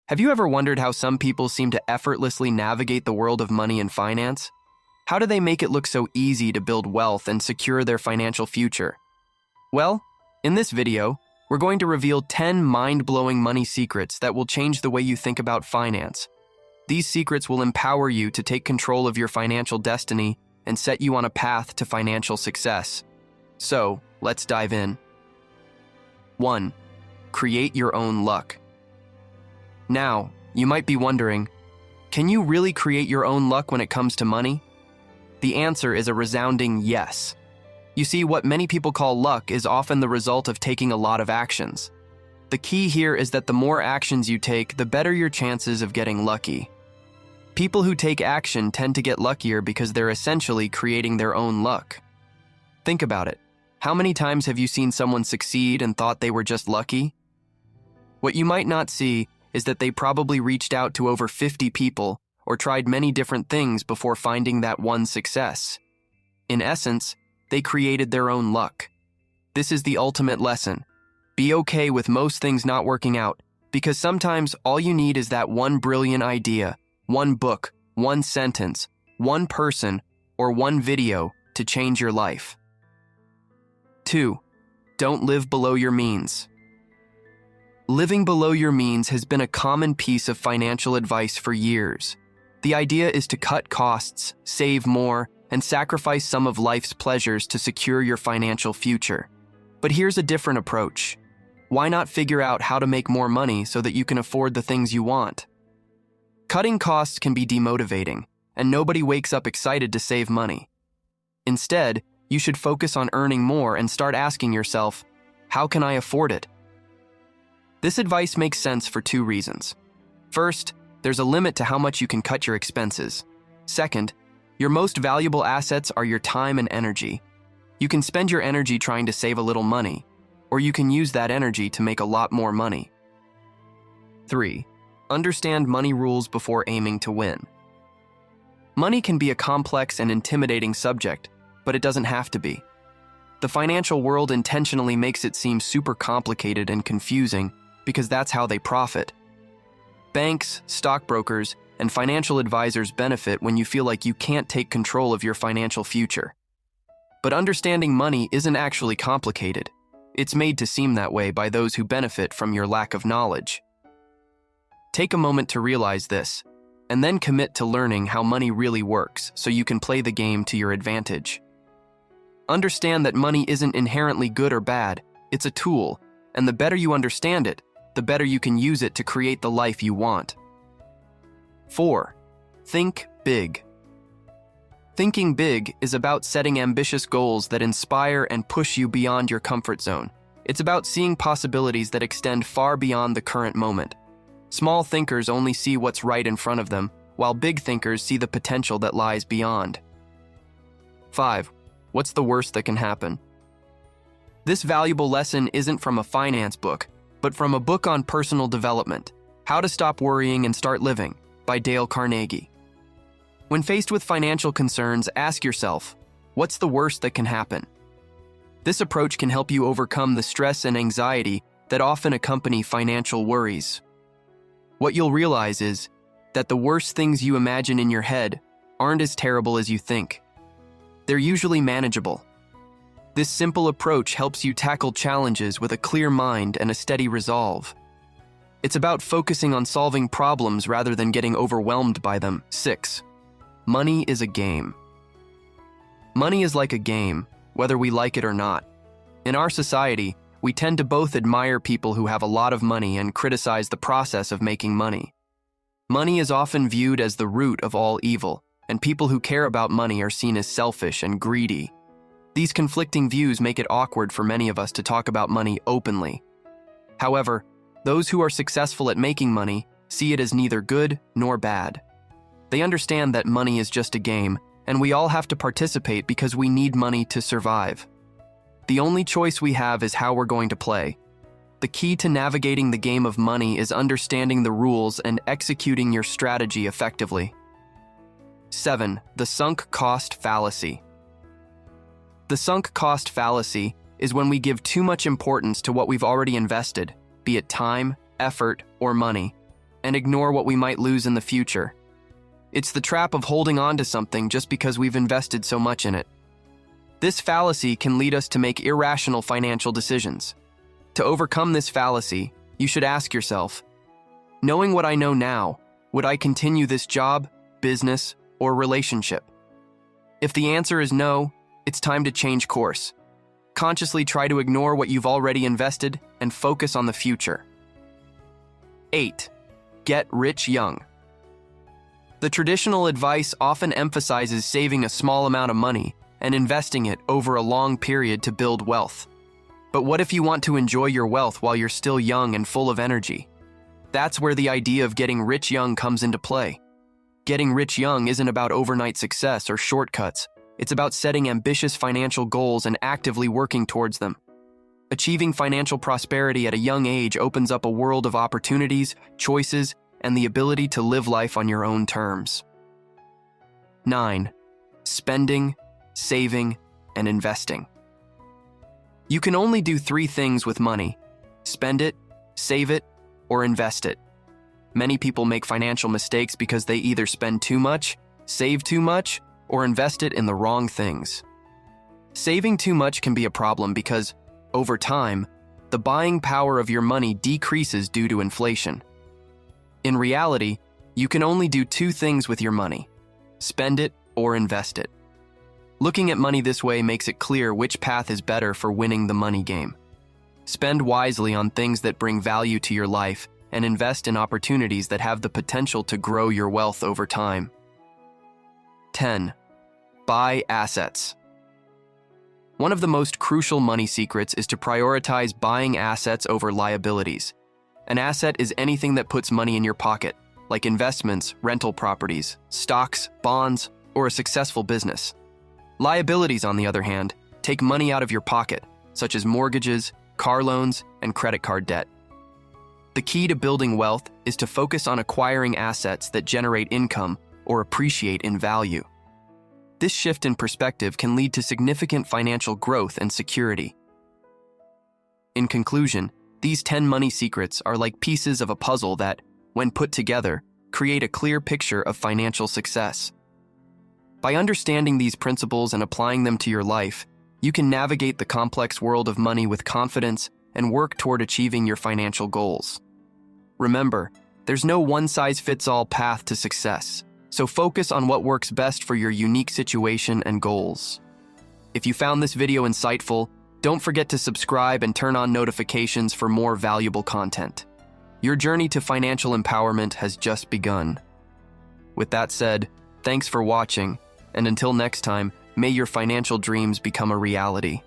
Have you ever wondered how some people seem to effortlessly navigate the world of money and finance? How do they make it look so easy to build wealth and secure their financial future? Well, in this video, we're going to reveal 10 mind-blowing money secrets that will change the way you think about finance. These secrets will empower you to take control of your financial destiny and set you on a path to financial success. So, let's dive in. 1. Create your own luck. Now, you might be wondering, can you really create your own luck when it comes to money? The answer is a resounding yes. You see, what many people call luck is often the result of taking a lot of actions. The key here is that the more actions you take, the better your chances of getting lucky. People who take action tend to get luckier because they're essentially creating their own luck. Think about it. How many times have you seen someone succeed and thought they were just lucky? What you might not see is that they probably reached out to over 50 people or tried many different things before finding that one success. In essence, they created their own luck. This is the ultimate lesson. Be okay with most things not working out, because sometimes all you need is that one brilliant idea, one book, one sentence, one person, or one video to change your life. 2. Don't live below your means. Living below your means has been a common piece of financial advice for years. The idea is to cut costs, save more, and sacrifice some of life's pleasures to secure your financial future. But here's a different approach. Why not figure out how to make more money so that you can afford the things you want? Cutting costs can be demotivating, and nobody wakes up excited to save money. Instead, you should focus on earning more and start asking yourself, how can I afford it? This advice makes sense for 2 reasons. First, there's a limit to how much you can cut your expenses. Second, your most valuable assets are your time and energy. You can spend your energy trying to save a little money, or you can use that energy to make a lot more money. 3. Understand money rules before aiming to win. Money can be a complex and intimidating subject, but it doesn't have to be. The financial world intentionally makes it seem super complicated and confusing because that's how they profit. Banks, stockbrokers, and financial advisors benefit when you feel like you can't take control of your financial future. But understanding money isn't actually complicated. It's made to seem that way by those who benefit from your lack of knowledge. Take a moment to realize this, and then commit to learning how money really works so you can play the game to your advantage. Understand that money isn't inherently good or bad, it's a tool, and the better you understand it, the better you can use it to create the life you want. 4. Think big. Thinking big is about setting ambitious goals that inspire and push you beyond your comfort zone. It's about seeing possibilities that extend far beyond the current moment. Small thinkers only see what's right in front of them, while big thinkers see the potential that lies beyond. 5. What's the worst that can happen? This valuable lesson isn't from a finance book, but from a book on personal development, How to Stop Worrying and Start Living, by Dale Carnegie. When faced with financial concerns, ask yourself, what's the worst that can happen? This approach can help you overcome the stress and anxiety that often accompany financial worries. What you'll realize is that the worst things you imagine in your head aren't as terrible as you think. They're usually manageable. This simple approach helps you tackle challenges with a clear mind and a steady resolve. It's about focusing on solving problems rather than getting overwhelmed by them. 6. Money is a game. Money is like a game, whether we like it or not. In our society, we tend to both admire people who have a lot of money and criticize the process of making money. Money is often viewed as the root of all evil, and people who care about money are seen as selfish and greedy. These conflicting views make it awkward for many of us to talk about money openly. However, those who are successful at making money see it as neither good nor bad. They understand that money is just a game, and we all have to participate because we need money to survive. The only choice we have is how we're going to play. The key to navigating the game of money is understanding the rules and executing your strategy effectively. 7. The sunk cost fallacy. The sunk cost fallacy is when we give too much importance to what we've already invested, be it time, effort, or money. and ignore what we might lose in the future. It's the trap of holding on to something just because we've invested so much in it. This fallacy can lead us to make irrational financial decisions. To overcome this fallacy, you should ask yourself, knowing what I know now, would I continue this job, business, or relationship? If the answer is no, it's time to change course. Consciously try to ignore what you've already invested and focus on the future. 8. Get rich young. The traditional advice often emphasizes saving a small amount of money and investing it over a long period to build wealth. But what if you want to enjoy your wealth while you're still young and full of energy? That's where the idea of getting rich young comes into play. Getting rich young isn't about overnight success or shortcuts. It's about setting ambitious financial goals and actively working towards them. Achieving financial prosperity at a young age opens up a world of opportunities, choices, and the ability to live life on your own terms. 9. Spending, saving, and investing. You can only do 3 things with money: spend it, save it, or invest it. Many people make financial mistakes because they either spend too much, save too much, or invest it in the wrong things. Saving too much can be a problem because, over time, the buying power of your money decreases due to inflation. In reality, you can only do 2 things with your money: spend it or invest it. Looking at money this way makes it clear which path is better for winning the money game. Spend wisely on things that bring value to your life and invest in opportunities that have the potential to grow your wealth over time. 10. Buy assets. One of the most crucial money secrets is to prioritize buying assets over liabilities. An asset is anything that puts money in your pocket, like investments, rental properties, stocks, bonds, or a successful business. Liabilities, on the other hand, take money out of your pocket, such as mortgages, car loans, and credit card debt. The key to building wealth is to focus on acquiring assets that generate income or appreciate in value. This shift in perspective can lead to significant financial growth and security. In conclusion, these 10 money secrets are like pieces of a puzzle that, when put together, create a clear picture of financial success. By understanding these principles and applying them to your life, you can navigate the complex world of money with confidence and work toward achieving your financial goals. Remember, there's no one-size-fits-all path to success, so focus on what works best for your unique situation and goals. If you found this video insightful, don't forget to subscribe and turn on notifications for more valuable content. Your journey to financial empowerment has just begun. With that said, thanks for watching, and until next time, may your financial dreams become a reality.